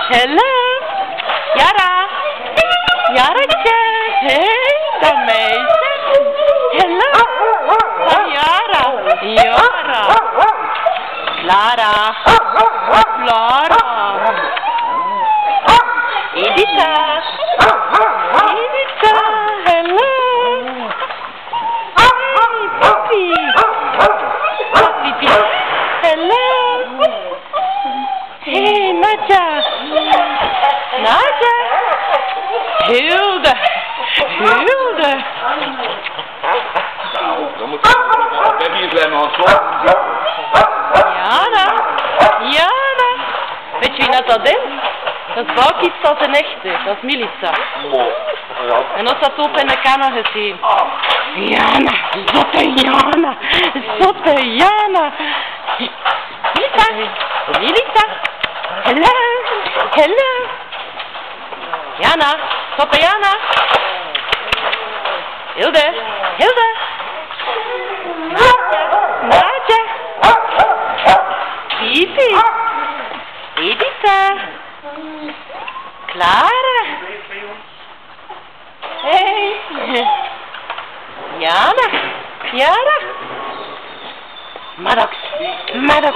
Hello. Yara. Yara'tje. Hey, dat meisje. Hello. Yara. Yara. Lara. Lara. Edita. Edita. Hello. Hey, Papi. Papi. Hello. Hey, Nadja. Nadja. Hilde. Hilde. Dan moet ik hier klemmen aan slot. Jana. Jana. Weet je wie dat is? Dat is ook iets als een echte. Dat is Milica. En dat staat op in de kamer gezien. Jana. Zotte Jana. Zotte Jana. Milica. Milica. Hello. Hello. Jana. Zotte Jana. Hilde. Hilde. Nadja. Pipi. Edita. Clara. Hey. Jana. Jana. Maddox. Maddox.